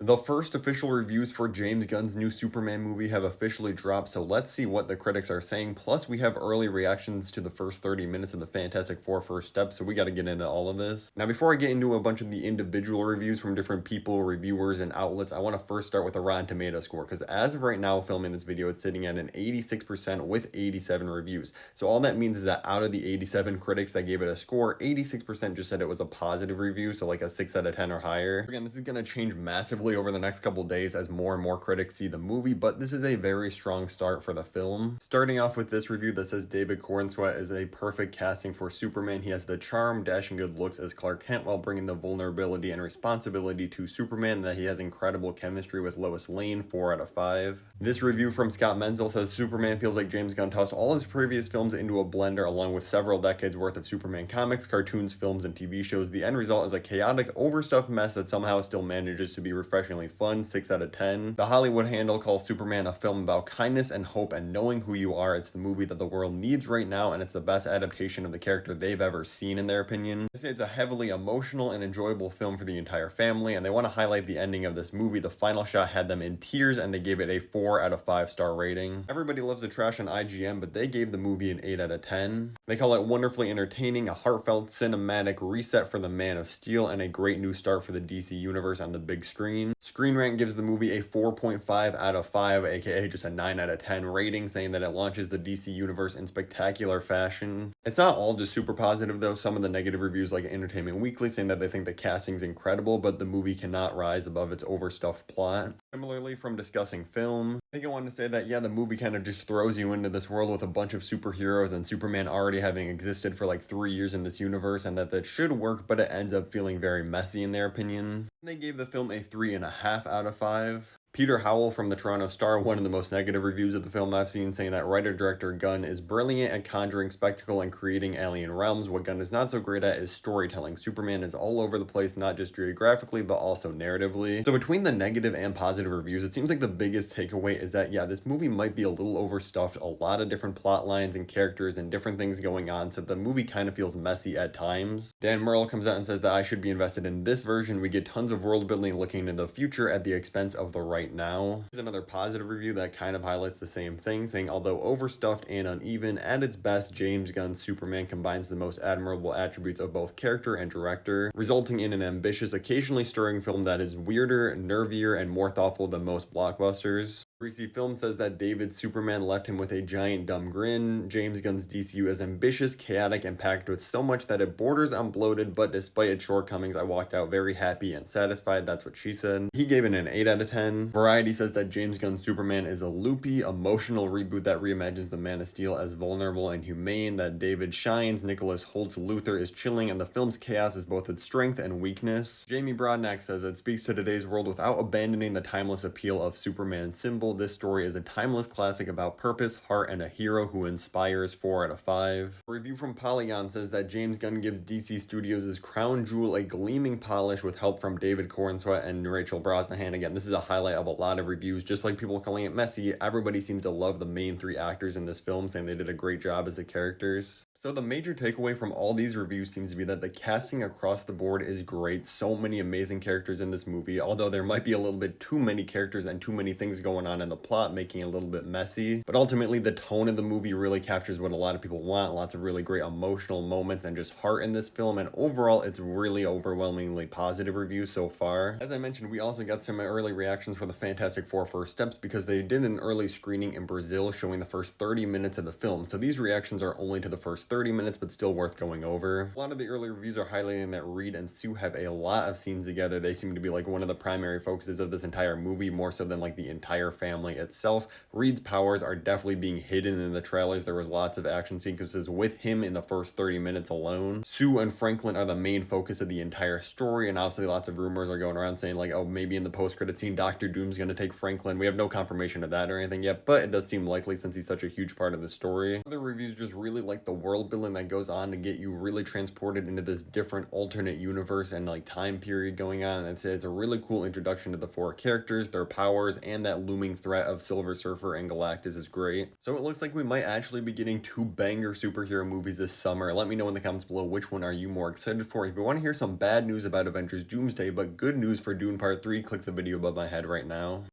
The first official reviews for James Gunn's new Superman movie have officially dropped, so let's see what the critics are saying. Plus, we have early reactions to the first 30 minutes of the Fantastic Four First Steps, so we got to get into all of this. Now, before I get into a bunch of the individual reviews from different people, reviewers, and outlets, I want to first start with the Rotten Tomatoes score, because as of right now, filming this video, it's sitting at an 86% with 87 reviews. So all that means is that out of the 87 critics that gave it a score, 86% just said it was a positive review, so like a 6 out of 10 or higher. Again, this is going to change massively over the next couple days as more and more critics see the movie, but this is a very strong start for the film. Starting off with this review that says David Cornsweet is a perfect casting for Superman. He has the charm, dashing good looks as Clark Kent while bringing the vulnerability and responsibility to Superman, that he has incredible chemistry with Lois Lane, 4 out of 5. This review from Scott Menzel says Superman feels like James Gunn tossed all his previous films into a blender along with several decades worth of Superman comics, cartoons, films, and TV shows. The end result is a chaotic, overstuffed mess that somehow still manages to be refreshingly fun, 6 out of 10. The Hollywood Handle calls Superman a film about kindness and hope and knowing who you are. It's the movie that the world needs right now, and it's the best adaptation of the character they've ever seen in their opinion. They say it's a heavily emotional and enjoyable film for the entire family, and they want to highlight the ending of this movie. The final shot had them in tears, and they gave it a 4 out of 5 star rating. Everybody loves the trash on IGN, but they gave the movie an 8 out of 10. They call it wonderfully entertaining, a heartfelt cinematic reset for the Man of Steel, and a great new start for the DC Universe on the big screen. Screen Rant gives the movie a 4.5 out of 5, aka just a 9 out of 10 rating, saying that it launches the DC Universe in spectacular fashion. It's not all just super positive though. Some of the negative reviews, like Entertainment Weekly, saying that they think the casting's incredible, but the movie cannot rise above its overstuffed plot. Similarly, from Discussing Film, I think I wanted to say that, yeah, the movie kind of just throws you into this world with a bunch of superheroes and Superman already having existed for like 3 years in this universe, and that should work, but it ends up feeling very messy in their opinion. They gave the film a 3.5 out of 5. Peter Howell from the Toronto Star, one of the most negative reviews of the film I've seen, saying that writer-director Gunn is brilliant at conjuring spectacle and creating alien realms. What Gunn is not so great at is storytelling. Superman is all over the place, not just geographically, but also narratively. So between the negative and positive reviews, it seems like the biggest takeaway is that, yeah, this movie might be a little overstuffed, a lot of different plot lines and characters and different things going on, so the movie kind of feels messy at times. Dan Merle comes out and says that I should be invested in this version. We get tons of world building looking into the future at the expense of the right now. Here's another positive review that kind of highlights the same thing, saying although overstuffed and uneven, at its best, James Gunn's Superman combines the most admirable attributes of both character and director, resulting in an ambitious, occasionally stirring film that is weirder, nervier, and more thoughtful than most blockbusters. Greasy Film says that David's Superman left him with a giant dumb grin. James Gunn's DCU is ambitious, chaotic, and packed with so much that it borders on bloated, but despite its shortcomings, I walked out very happy and satisfied. That's what she said. He gave it an 8 out of 10. Variety says that James Gunn's Superman is a loopy, emotional reboot that reimagines the Man of Steel as vulnerable and humane, that David shines, Nicholas Holt's Luthor is chilling, and the film's chaos is both its strength and weakness. Jamie Broadnack says it speaks to today's world without abandoning the timeless appeal of Superman's symbol. This story is a timeless classic about purpose, heart, and a hero who inspires, 4 out of 5. A review from Polygon says that James Gunn gives DC Studios' crown jewel a gleaming polish with help from David Cornsweet and Rachel Brosnahan. Again, this is a highlight of a lot of reviews. Just like people calling it messy, everybody seems to love the main 3 actors in this film, saying they did a great job as the characters. So the major takeaway from all these reviews seems to be that the casting across the board is great. So many amazing characters in this movie, although there might be a little bit too many characters and too many things going on in the plot, making it a little bit messy. But ultimately, the tone of the movie really captures what a lot of people want. Lots of really great emotional moments and just heart in this film, and overall, it's really overwhelmingly positive reviews so far. As I mentioned, we also got some early reactions for the Fantastic Four First Steps because they did an early screening in Brazil showing the first 30 minutes of the film. So these reactions are only to the first 30 minutes, but still worth going over. A lot of the early reviews are highlighting that Reed and Sue have a lot of scenes together. They seem to be like one of the primary focuses of this entire movie, more so than like the entire family itself. Reed's powers are definitely being hidden in the trailers. There was lots of action sequences with him in the first 30 minutes alone. Sue and Franklin are the main focus of the entire story, and obviously lots of rumors are going around saying like, oh, maybe in the post-credit scene Dr. Doom's going to take Franklin. We have no confirmation of that or anything yet, but it does seem likely since he's such a huge part of the story. Other reviews just really like the world world building that goes on to get you really transported into this different alternate universe and like time period going on. It's a really cool introduction to the four characters, their powers, and that looming threat of Silver Surfer and Galactus is great. So it looks like we might actually be getting two banger superhero movies this summer. Let me know in the comments below which one are you more excited for. If you want to hear some bad news about Avengers Doomsday but good news for Dune Part 3, click the video above my head right now.